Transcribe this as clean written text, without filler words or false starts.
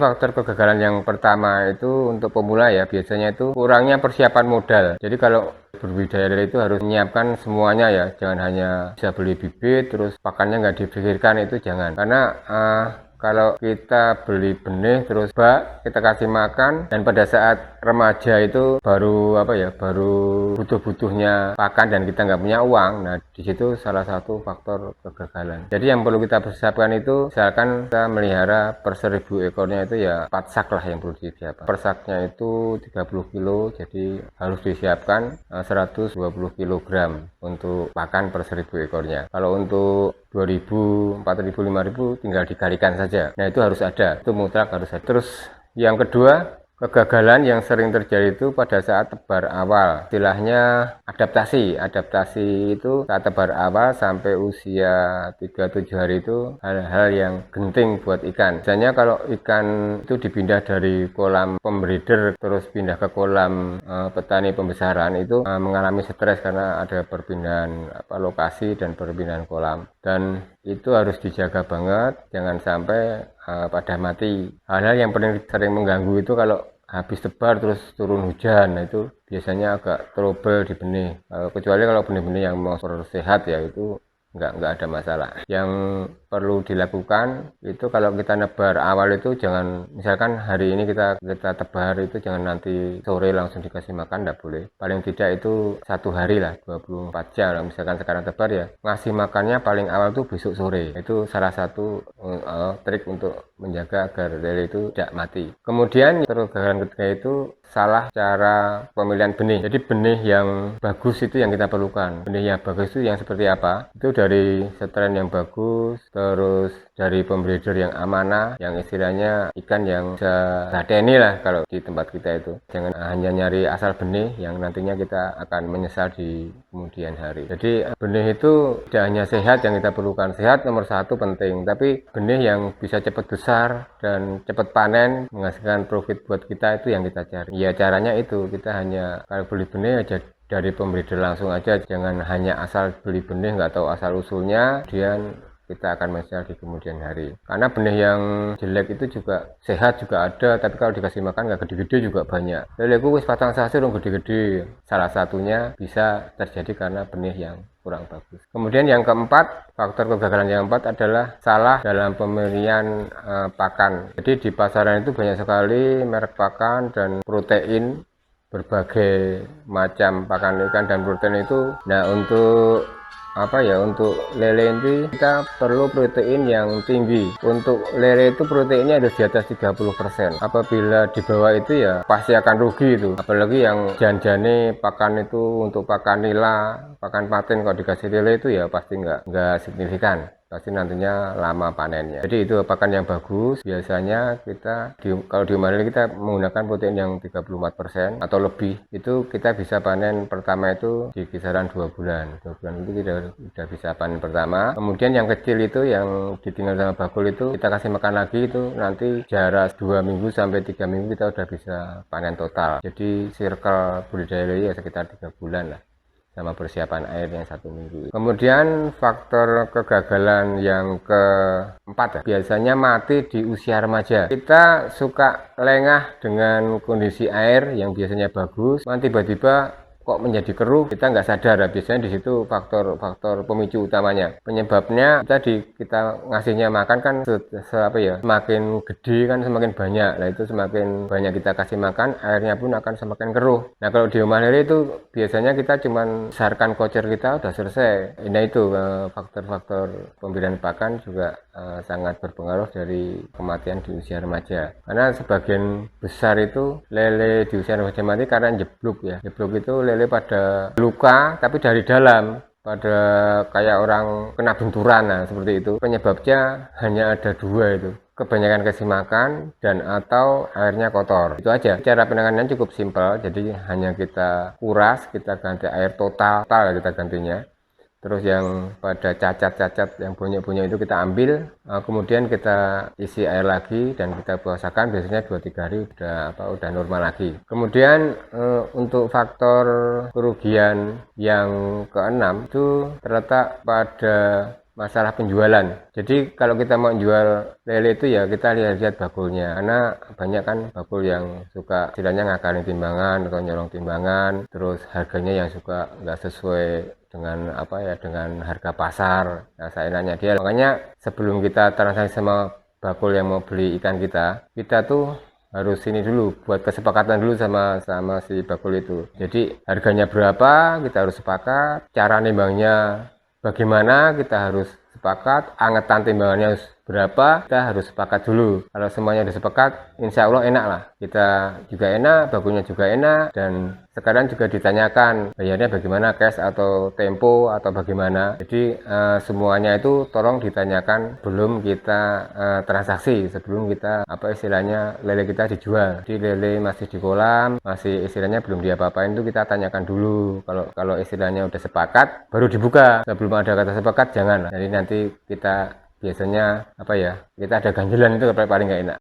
Faktor kegagalan yang pertama itu untuk pemula ya, biasanya itu kurangnya persiapan modal. Jadi kalau berbudidaya itu harus menyiapkan semuanya ya, jangan hanya bisa beli bibit terus pakannya nggak dipikirkan, itu jangan. Karena kalau kita beli benih terus kita kasih makan, dan pada saat remaja itu baru baru butuh-butuhnya pakan dan kita nggak punya uang. Nah, di situ salah satu faktor kegagalan. Jadi yang perlu kita persiapkan itu, misalkan kita melihara per 1000 ekornya itu ya 4 sak lah yang perlu disiapkan. Per saknya itu 30 kilo, jadi harus disiapkan 120 kg untuk pakan per 1000 ekornya. Kalau untuk 2000, 4000, 5000 tinggal dikalikan saja. Nah, itu harus ada, itu mutlak harus ada. Terus yang kedua, kegagalan yang sering terjadi itu pada saat tebar awal. Istilahnya adaptasi. Adaptasi itu saat tebar awal sampai usia 37 hari itu hal-hal yang genting buat ikan. Misalnya kalau ikan itu dipindah dari kolam pembreeder terus pindah ke kolam petani pembesaran, itu mengalami stres karena ada perpindahan lokasi dan perpindahan kolam. Dan itu harus dijaga banget, jangan sampai pada mati. Hal-hal yang paling sering mengganggu itu kalau habis tebar terus turun hujan. Nah, itu biasanya agak trouble di benih. Kecuali kalau benih-benih yang mau sehat ya, itu nggak ada masalah. Yang perlu dilakukan itu kalau kita nebar awal itu jangan, misalkan hari ini kita tebar itu jangan nanti sore langsung dikasih makan, nggak boleh. Paling tidak itu 1 hari lah, 24 jam lah. Misalkan sekarang tebar ya, ngasih makannya paling awal tuh besok sore. Itu salah satu trik untuk menjaga agar lele itu tidak mati. Kemudian kegagalan ketiga itu salah cara pemilihan benih. Jadi benih yang bagus itu yang kita perlukan. Benih yang bagus itu yang seperti apa? Itu dari strain yang bagus, terus dari pembreeder yang amanah, yang istilahnya ikan yang bisa ladeni lah kalau di tempat kita itu. Jangan hanya nyari asal benih yang nantinya kita akan menyesal di kemudian hari. Jadi benih itu tidak hanya sehat yang kita perlukan. Sehat nomor 1 penting, tapi benih yang bisa cepat besar dan cepat panen, menghasilkan profit buat kita, itu yang kita cari. Ya caranya itu, kita hanya kalau beli benih aja dari pembreeder langsung aja, jangan hanya asal beli benih nggak tahu asal usulnya, kemudian kita akan menyesal di kemudian hari. Karena benih yang jelek itu juga sehat juga ada, tapi kalau dikasih makan nggak gede-gede juga banyak. Leleku wis patang sasi dong gede-gede. Salah satunya bisa terjadi karena benih yang kurang bagus. Kemudian yang keempat, faktor kegagalan yang keempat adalah salah dalam pemilihan pakan. Jadi di pasaran itu banyak sekali merek pakan dan protein, berbagai macam pakan ikan dan protein itu. Nah, untuk untuk lele ini kita perlu protein yang tinggi. Untuk lele itu proteinnya harus di atas 30%. Apabila di bawah itu ya pasti akan rugi itu. Apalagi yang janjane pakan itu untuk pakan nila, pakan patin, kalau dikasih lele itu ya pasti nggak signifikan. Pasti nantinya lama panennya. Jadi itu pakan yang bagus. Biasanya kita kalau di rumah kita menggunakan protein yang 34% atau lebih. Itu kita bisa panen pertama itu di kisaran 2 bulan. 2 bulan itu kita sudah bisa panen pertama. Kemudian yang kecil itu yang ditinggal sama bakul itu kita kasih makan lagi, itu nanti jarak 2 minggu sampai 3 minggu kita udah bisa panen total. Jadi circle budidaya lele ya sekitar 3 bulan lah, sama persiapan air yang 1 minggu. Kemudian faktor kegagalan yang keempat biasanya mati di usia remaja. Kita suka lengah dengan kondisi air yang biasanya bagus, tiba-tiba kok menjadi keruh, kita nggak sadar. Biasanya di situ faktor pemicu utamanya. Penyebabnya tadi kita ngasihnya makan kan semakin gede kan semakin banyak. Nah, itu semakin banyak kita kasih makan, airnya pun akan semakin keruh. Nah, kalau di rumah lele itu biasanya kita cuman besarkan kocer kita udah selesai. Nah, itu faktor-faktor pemberian pakan juga sangat berpengaruh dari kematian di usia remaja. Karena sebagian besar itu lele di usia remaja mati karena jeblok ya. Jeblok itu lele pada luka tapi dari dalam, pada kayak orang kena benturan. Nah, seperti itu. Penyebabnya hanya ada 2 itu. Kebanyakan kasih makan dan atau airnya kotor. Itu aja. Cara penanganannya cukup simpel. Jadi hanya kita kuras, kita ganti air total kita gantinya. Terus yang pada cacat-cacat yang bonyok-bonyok itu kita ambil, kemudian kita isi air lagi dan kita puasakan. Biasanya 2-3 hari udah normal lagi. Kemudian untuk faktor kerugian yang keenam itu terletak pada masalah penjualan. Jadi kalau kita mau jual lele itu ya kita lihat-lihat bakulnya, karena banyak kan bakul yang suka istilahnya ngakarin timbangan atau nyolong timbangan, terus harganya yang suka nggak sesuai dengan apa ya, dengan harga pasar. Nah, seenaknya dia. Makanya sebelum kita transaksi sama bakul yang mau beli ikan kita tuh harus ini dulu, buat kesepakatan dulu sama si bakul itu. Jadi harganya berapa kita harus sepakat, cara nimbangnya bagaimana kita harus sepakat, angetan timbangannya harus berapa kita harus sepakat dulu. Kalau semuanya udah sepakat, insya Allah enak lah, kita juga enak, bakulnya juga enak. Dan sekarang juga ditanyakan bayarnya bagaimana, cash atau tempo atau bagaimana. Jadi semuanya itu tolong ditanyakan sebelum kita transaksi, sebelum kita apa istilahnya lele kita dijual. Jadi lele masih di kolam, masih istilahnya belum diapa-apain, itu kita tanyakan dulu. Kalau istilahnya udah sepakat baru dibuka. Sebelum ada kata sepakat jangan. Jadi nanti kita biasanya apa ya, kita ada ganjelan, itu paling nggak enak.